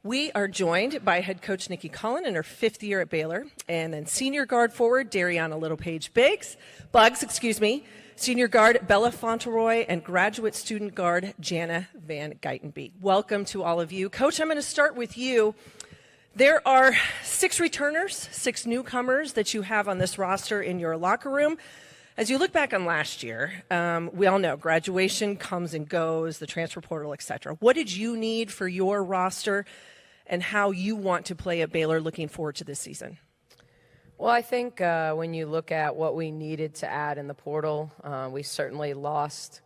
We are joined by head coach Nikki Cullen in her 5th year at Baylor, and then senior guard forward Dariana Bugs, senior guard Bella Fauntleroy, and graduate student guard Jana Van Geitenbeek. Welcome to all of you. Coach, I'm going to start with you. There are 6 returners, 6 newcomers that you have on this roster in your locker room. As you look back on last year, we all know graduation comes and goes, the transfer portal, etc. What did you need for your roster and how you want to play at Baylor looking forward to this season? Well, I think when you look at what we needed to add in the portal, we certainly lost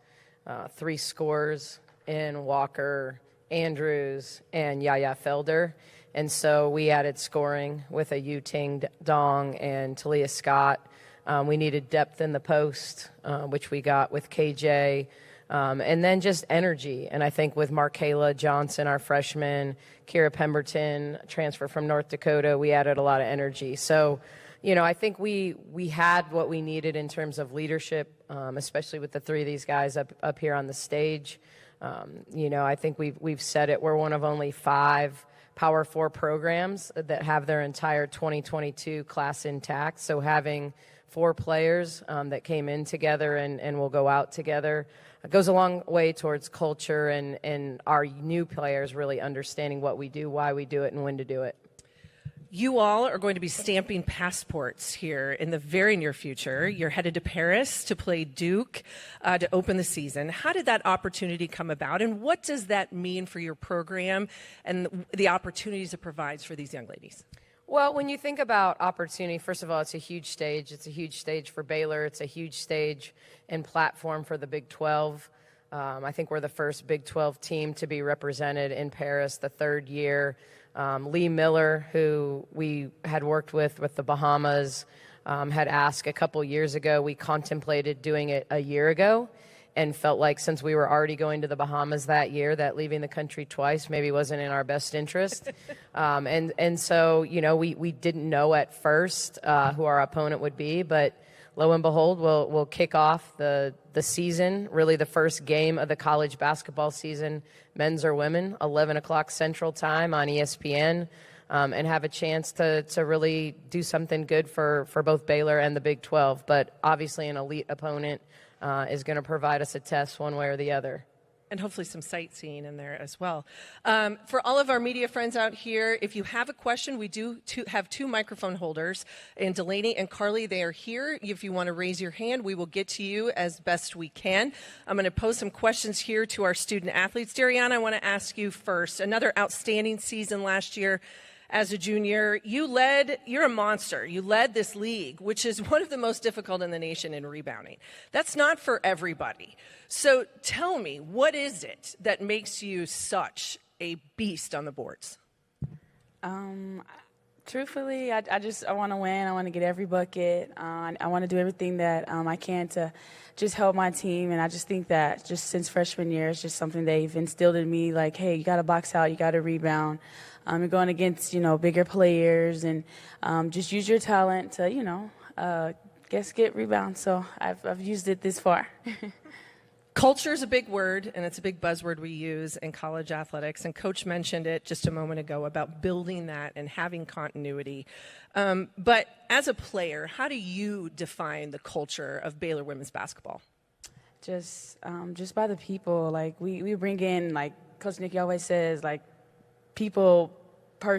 3 scorers in Walker, Andrews, and Yaya Felder. And so we added scoring with a Yu-Ting Dong and Talia Scott. We needed depth in the post, which we got with KJ, and then just energy. And I think with Markayla Johnson, our freshman, Kira Pemberton, transfer from North Dakota, we added a lot of energy. So, I think we had what we needed in terms of leadership, especially with the 3 of these guys up here on the stage. I think we've said it. We're one of only 5 Power 4 programs that have their entire 2022 class intact. So having 4 players that came in together and will go out together. It goes a long way towards culture and our new players really understanding what we do, why we do it, and when to do it. You all are going to be stamping passports here in the very near future. You're headed to Paris to play Duke to open the season. How did that opportunity come about, and what does that mean for your program and the opportunities it provides for these young ladies? Well, when you think about opportunity, first of all, it's a huge stage. It's a huge stage for Baylor. It's a huge stage and platform for the Big 12. I think we're the first Big 12 team to be represented in Paris the 3rd year. Lee Miller, who we had worked with the Bahamas, had asked a couple years ago. We contemplated doing it a year ago and felt like since we were already going to the Bahamas that year, that leaving the country twice maybe wasn't in our best interest. And so, we didn't know at first who our opponent would be, but lo and behold, we'll kick off the season, really the first game of the college basketball season, men's or women, 11 o'clock Central Time on ESPN, and have a chance to really do something good for both Baylor and the Big 12. But obviously an elite opponent is going to provide us a test one way or the other. And hopefully some sightseeing in there as well. For all of our media friends out here, if you have a question, we do have 2 microphone holders. And Delaney and Carly, they are here. If you want to raise your hand, we will get to you as best we can. I'm going to pose some questions here to our student athletes. Dariana, I want to ask you first. Another outstanding season last year. As a junior, you're a monster. You led this league, which is one of the most difficult in the nation in rebounding. That's not for everybody. So tell me, what is it that makes you such a beast on the boards? Truthfully, I want to win. I want to get every bucket. I want to do everything that I can to just help my team. And I just think that just since freshman year, it's just something they've instilled in me, like, hey, you got to box out, you got to rebound. You're going against, bigger players and just use your talent to, get rebounds. So I've used it this far. Culture is a big word, and it's a big buzzword we use in college athletics. And Coach mentioned it just a moment ago about building that and having continuity. But as a player, how do you define the culture of Baylor women's basketball? Just by the people. Like, we bring in, like Coach Nikki always says, like, people. I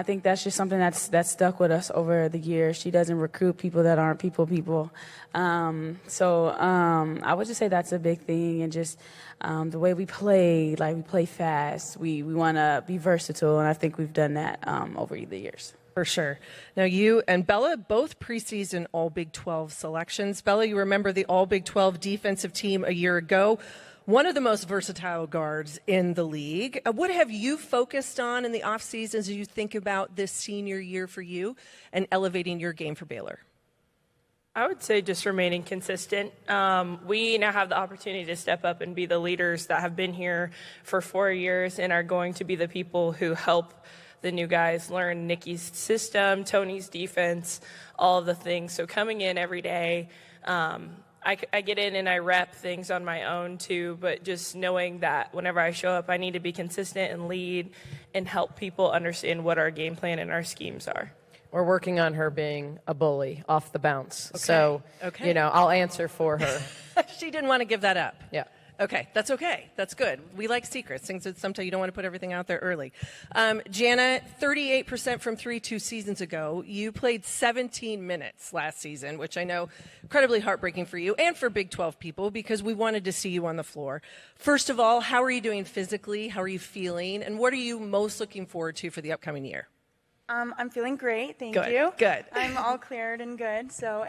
think that's just something that's stuck with us over the years. She doesn't recruit people that aren't people. So I would just say that's a big thing, and just the way we play, like we play fast. We want to be versatile, and I think we've done that over the years. For sure. Now, you and Bella, both preseason All Big 12 selections. Bella, you remember the All Big 12 defensive team a year ago. One of the most versatile guards in the league. What have you focused on in the offseason as you think about this senior year for you and elevating your game for Baylor? I would say just remaining consistent. We now have the opportunity to step up and be the leaders that have been here for 4 years and are going to be the people who help the new guys learn Nikki's system, Tony's defense, all of the things. So coming in every day, I get in and I rep things on my own too, but just knowing that whenever I show up, I need to be consistent and lead and help people understand what our game plan and our schemes are. We're working on her being a bully off the bounce. So, I'll answer for her. She didn't want to give that up. Yeah. Okay, that's okay. That's good. We like secrets, things that sometimes you don't want to put everything out there early. Jana, 38% from 3 2 seasons ago. You played 17 minutes last season, which I know incredibly heartbreaking for you and for Big 12 people because we wanted to see you on the floor. First of all, how are you doing physically? How are you feeling? And what are you most looking forward to for the upcoming year? I'm feeling great, thank Good, you. good. I'm all cleared and good, so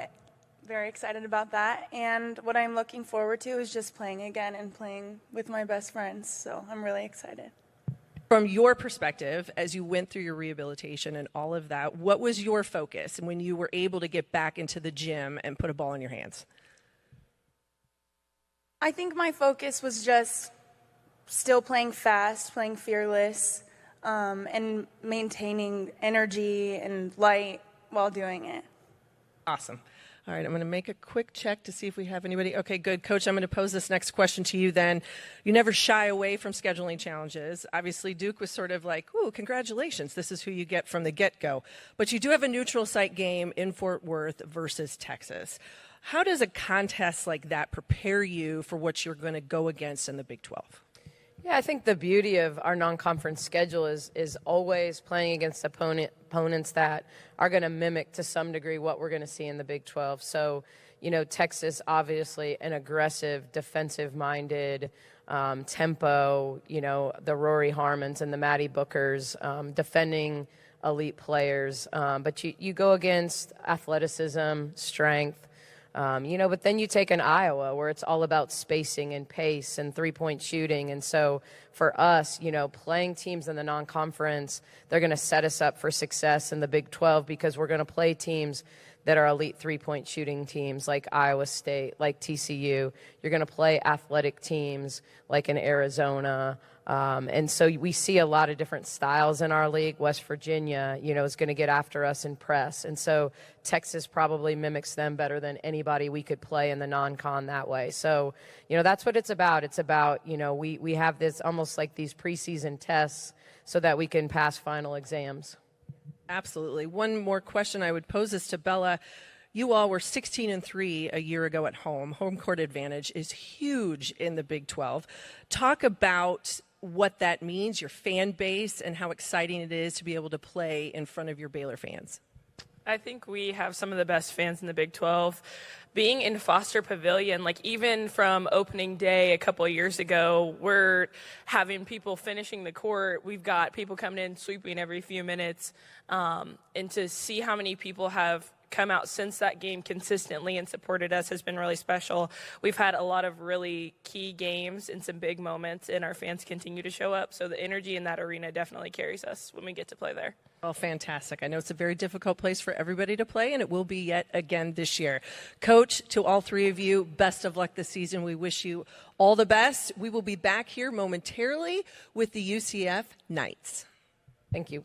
very excited about that. And what I'm looking forward to is just playing again and playing with my best friends, so I'm really excited. From your perspective, as you went through your rehabilitation and all of that, what was your focus when you were able to get back into the gym and put a ball in your hands? I think my focus was just still playing fast, playing fearless, and maintaining energy and light while doing it. Awesome. All right, I'm going to make a quick check to see if we have anybody. Okay, good. Coach, I'm going to pose this next question to you then. You never shy away from scheduling challenges. Obviously, Duke was sort of like, ooh, congratulations. This is who you get from the get-go. But you do have a neutral site game in Fort Worth versus Texas. How does a contest like that prepare you for what you're going to go against in the Big 12? Yeah, I think the beauty of our non-conference schedule is always playing against opponents that are going to mimic to some degree what we're going to see in the Big 12. So, Texas, obviously an aggressive, defensive-minded tempo, the Rory Harmons and the Maddie Bookers, defending elite players. But you go against athleticism, strength, but then you take an Iowa where it's all about spacing and pace and three-point shooting. And so for us, playing teams in the non-conference, they're going to set us up for success in the Big 12 because we're going to play teams that are elite three-point shooting teams like Iowa State, like TCU. You're going to play athletic teams like in Arizona. And so we see a lot of different styles in our league. West Virginia, is going to get after us in press. And so Texas probably mimics them better than anybody we could play in the non-con that way. So, that's what it's about. It's about, we have this almost like these preseason tests so that we can pass final exams. Absolutely. One more question I would pose is to Bella. You all were 16-3 a year ago at home. Home court advantage is huge in the Big 12. Talk about what that means, your fan base, and how exciting it is to be able to play in front of your Baylor fans. I think we have some of the best fans in the Big 12. Being in Foster Pavilion, like even from opening day a couple of years ago, we're having people finishing the court. We've got people coming in, sweeping every few minutes. And to see how many people have come out since that game consistently and supported us has been really special. We've had a lot of really key games and some big moments, and our fans continue to show up. So the energy in that arena definitely carries us when we get to play there. Well, fantastic. I know it's a very difficult place for everybody to play, and it will be yet again this year. Coach, to all three of you, best of luck this season. We wish you all the best. We will be back here momentarily with the UCF Knights. Thank you.